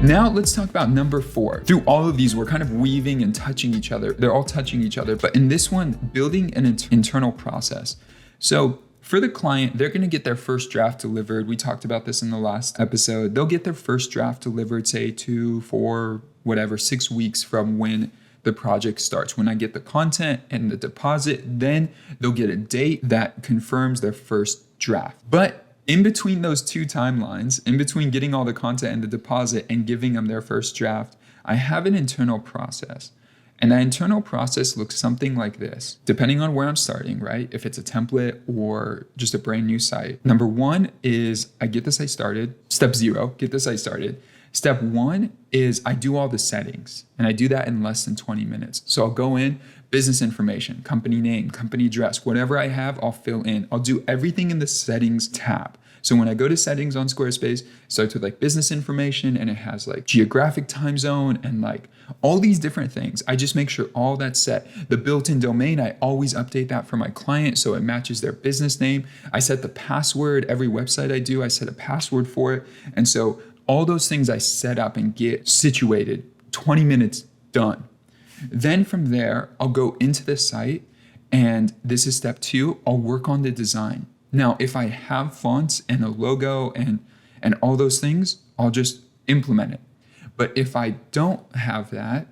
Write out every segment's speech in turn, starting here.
Now let's talk about number 4. Through all of these, we're kind of weaving and touching each other. They're all touching each other. But in this one, building an internal process. So for the client, they're going to get their first draft delivered. We talked about this in the last episode. They'll get their first draft delivered, say 2, 4, whatever, 6 weeks from when the project starts. When I get the content and the deposit, then they'll get a date that confirms their first draft. But in between those two timelines, in between getting all the content and the deposit and giving them their first draft, I have an internal process. And that internal process looks something like this, depending on where I'm starting, right? If it's a template or just a brand new site. Number 1 is I get the site started. Step 0, get the site started. Step 1 is I do all the settings, and I do that in less than 20 minutes. So I'll go in, business information, company name, company address, whatever I have, I'll fill in. I'll do everything in the settings tab. So when I go to settings on Squarespace, it starts with like business information, and it has like geographic time zone and like all these different things. I just make sure all that's set. The built-in domain, I always update that for my client so it matches their business name. I set the password. Every website I do, I set a password for it. And so all those things I set up and get situated, 20 minutes done. Then from there, I'll go into the site, and this is step 2, I'll work on the design. Now, if I have fonts and a logo and all those things, I'll just implement it. But if I don't have that,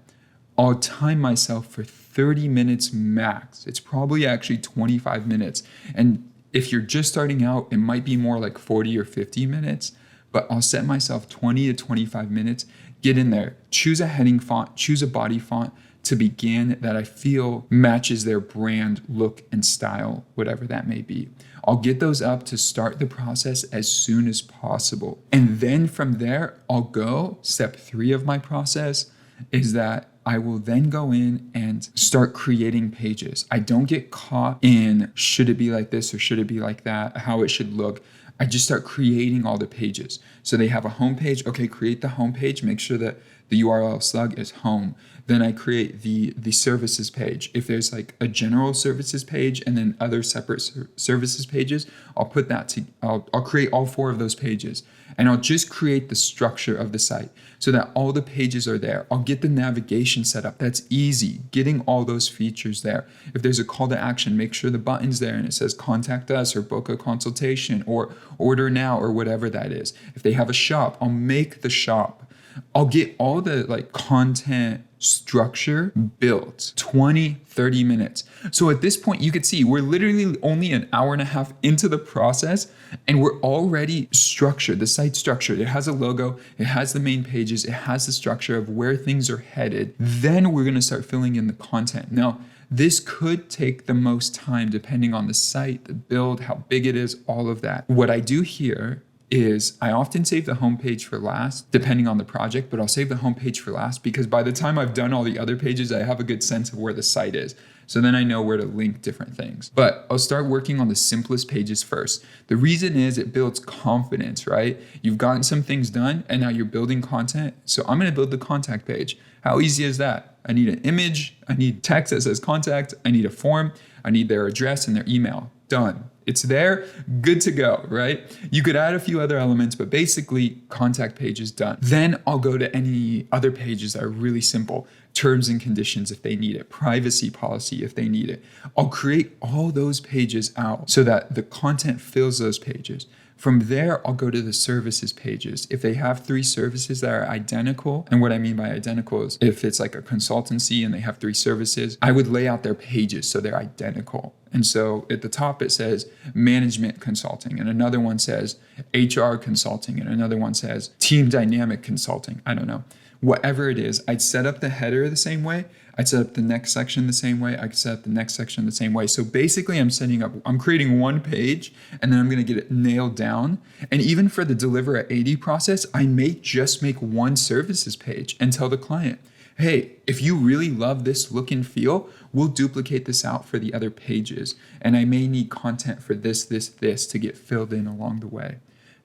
I'll time myself for 30 minutes max. It's probably actually 25 minutes. And if you're just starting out, it might be more like 40 or 50 minutes. But I'll set myself 20 to 25 minutes, get in there, choose a heading font, choose a body font to begin that I feel matches their brand, look, and style, whatever that may be. I'll get those up to start the process as soon as possible. And then from there, I'll go, step 3 of my process is that I will then go in and start creating pages. I don't get caught in should it be like this or should it be like that, how it should look. I just start creating all the pages. So they have a home page. Okay, create the home page. Make sure that the URL slug is home. Then I create the services page. If there's like a general services page and then other separate services pages, I'll put that to, I'll create all 4 of those pages. And I'll just create the structure of the site so that all the pages are there. I'll get the navigation set up. That's easy, getting all those features there. If there's a call to action, make sure the button's there and it says contact us or book a consultation or order now or whatever that is. If they have a shop, I'll make the shop. I'll get all the like content structure built, 20, 30 minutes. So at this point, you could see we're literally only an hour and a half into the process and we're already structured, the site structured. It has a logo, it has the main pages, it has the structure of where things are headed. Then we're gonna start filling in the content. Now, this could take the most time depending on the site, the build, how big it is, all of that. What I do here is I often save the homepage for last, depending on the project, but I'll save the homepage for last because by the time I've done all the other pages, I have a good sense of where the site is. So then I know where to link different things. But I'll start working on the simplest pages first. The reason is it builds confidence, right? You've gotten some things done and now you're building content. So I'm gonna build the contact page. How easy is that? I need an image, I need text that says contact, I need a form, I need their address and their email. Done. It's there, good to go, right? You could add a few other elements, but basically contact page is done. Then I'll go to any other pages that are really simple. Terms and conditions if they need it, privacy policy if they need it. I'll create all those pages out so that the content fills those pages. From there, I'll go to the services pages. If they have 3 services that are identical, and what I mean by identical is if it's like a consultancy and they have 3 services, I would lay out their pages so they're identical. And so at the top, it says management consulting, and another one says HR consulting, and another one says team dynamic consulting. I don't know. Whatever it is, I'd set up the header the same way. I'd set up the next section the same way. I could set up the next section the same way. So basically I'm creating one page and then I'm going to get it nailed down. And even for the deliver at 80 process, I may just make one services page and tell the client, hey, if you really love this look and feel, we'll duplicate this out for the other pages. And I may need content for this to get filled in along the way.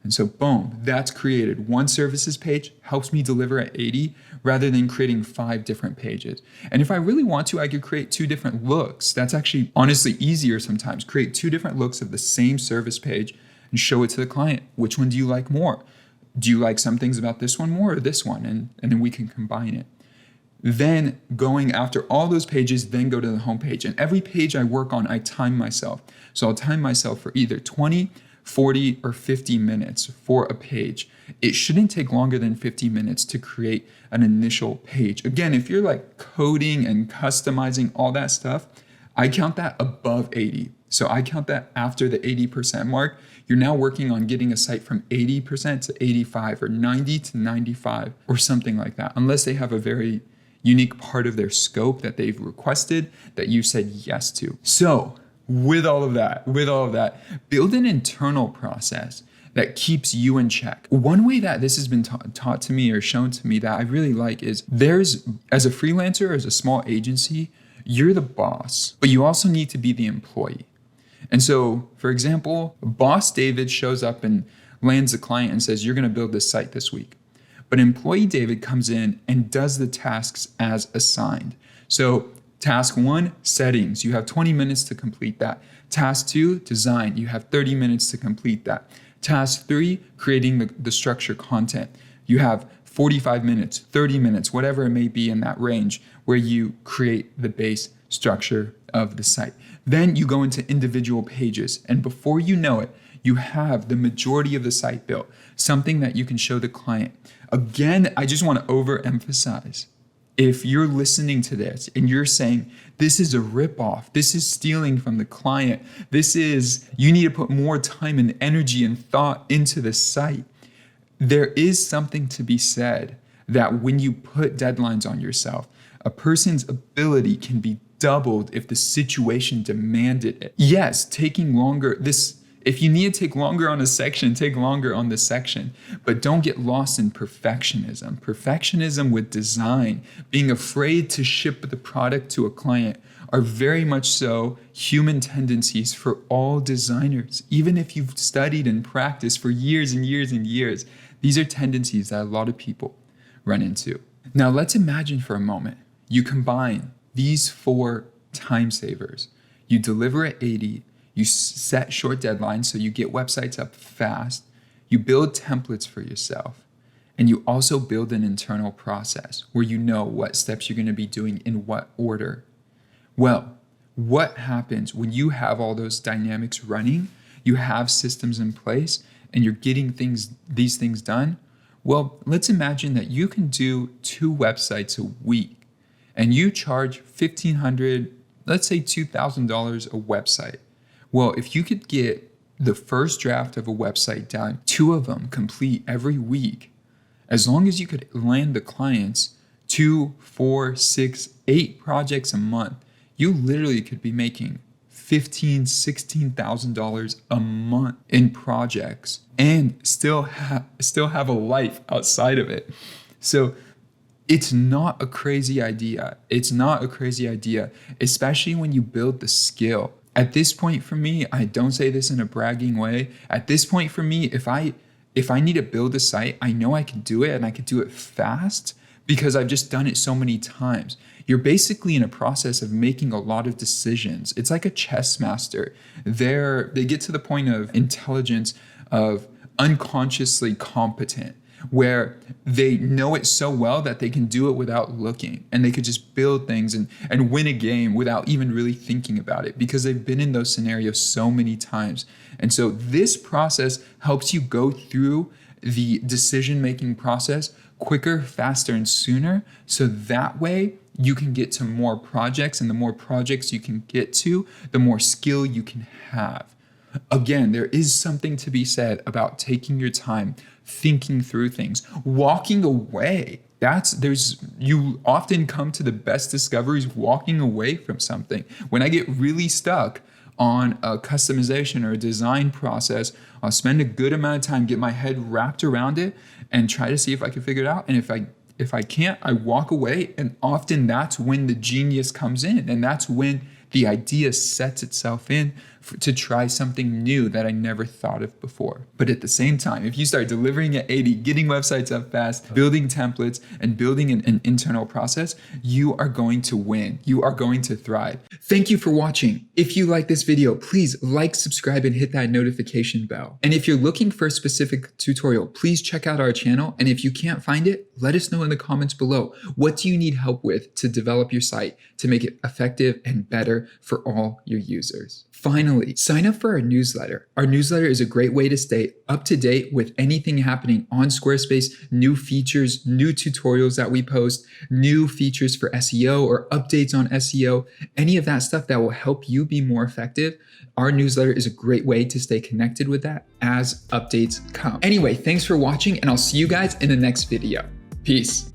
And so boom, that's created. One services page helps me deliver at 80 rather than creating 5 different pages. And if I really want to, I could create 2 different looks. That's actually honestly easier sometimes. Create 2 different looks of the same service page and show it to the client. Which one do you like more? Do you like some things about this one more or this one? And then we can combine it. Then going after all those pages, then go to the homepage. And every page I work on, I time myself. So I'll time myself for either 20, 40, or 50 minutes for a page. It shouldn't take longer than 50 minutes to create an initial page. Again, if you're like coding and customizing all that stuff, I count that above 80. So I count that after the 80% mark. You're now working on getting a site from 80% to 85 or 90 to 95 or something like that, unless they have a very unique part of their scope that they've requested that you said yes to. So with all of that, build an internal process that keeps you in check. One way that this has been taught to me or shown to me that I really like is as a freelancer, as a small agency, you're the boss, but you also need to be the employee. And so, for example, boss David shows up and lands a client and says, you're going to build this site this week. But employee David comes in and does the tasks as assigned. So task 1, settings. You have 20 minutes to complete that. Task 2, design. You have 30 minutes to complete that. Task 3, creating the structure content. You have 45 minutes, 30 minutes, whatever it may be in that range where you create the base structure of the site. Then you go into individual pages, and before you know it, you have the majority of the site built, something that you can show the client. Again, I just want to overemphasize, if you're listening to this and you're saying, this is a ripoff, this is stealing from the client, you need to put more time and energy and thought into the site, there is something to be said that when you put deadlines on yourself, a person's ability can be doubled if the situation demanded it. Yes, taking longer, if you need to take longer on a section, take longer on the section, but don't get lost in perfectionism. Perfectionism with design, being afraid to ship the product to a client are very much so human tendencies for all designers. Even if you've studied and practiced for years and years and years, these are tendencies that a lot of people run into. Now let's imagine for a moment, you combine these 4 time savers. You deliver at 80, you set short deadlines so you get websites up fast, you build templates for yourself, and you also build an internal process where you know what steps you're going to be doing in what order. Well, what happens when you have all those dynamics running, you have systems in place, and you're getting these things done? Well, let's imagine that you can do 2 websites a week and you charge $1,500, let's say $2,000 a website. Well, if you could get the first draft of a website done, 2 of them complete every week, as long as you could land the clients 2, 4, 6, 8 projects a month, you literally could be making $15,000, $16,000 a month in projects and still have a life outside of it. So it's not a crazy idea. It's not a crazy idea, especially when you build the skill. At this point for me, I don't say this in a bragging way. At this point for me, if I need to build a site, I know I can do it and I can do it fast because I've just done it so many times. You're basically in a process of making a lot of decisions. It's like a chess master. They get to the point of intelligence of unconsciously competent, where they know it so well that they can do it without looking, and they could just build things and win a game without even really thinking about it because they've been in those scenarios so many times. And so this process helps you go through the decision-making process quicker, faster, and sooner. So that way you can get to more projects, and the more projects you can get to, the more skill you can have. Again, there is something to be said about taking your time, thinking through things, walking away. You often come to the best discoveries walking away from something. When I get really stuck on a customization or a design process, I'll spend a good amount of time, get my head wrapped around it, and try to see if I can figure it out. And if I can't, I walk away. And often that's when the genius comes in, and that's when the idea sets itself in to try something new that I never thought of before. But at the same time, if you start delivering at 80, getting websites up fast, building templates, and building an internal process, you are going to win. You are going to thrive. Thank you for watching. If you like this video, please like, subscribe, and hit that notification bell. And if you're looking for a specific tutorial, please check out our channel. And if you can't find it, let us know in the comments below. What do you need help with to develop your site to make it effective and better for all your users? Finally, sign up for our newsletter. Our newsletter is a great way to stay up to date with anything happening on Squarespace, new features, new tutorials that we post, new features for SEO or updates on SEO, any of that stuff that will help you be more effective. Our newsletter is a great way to stay connected with that as updates come. Anyway, thanks for watching, and I'll see you guys in the next video. Peace.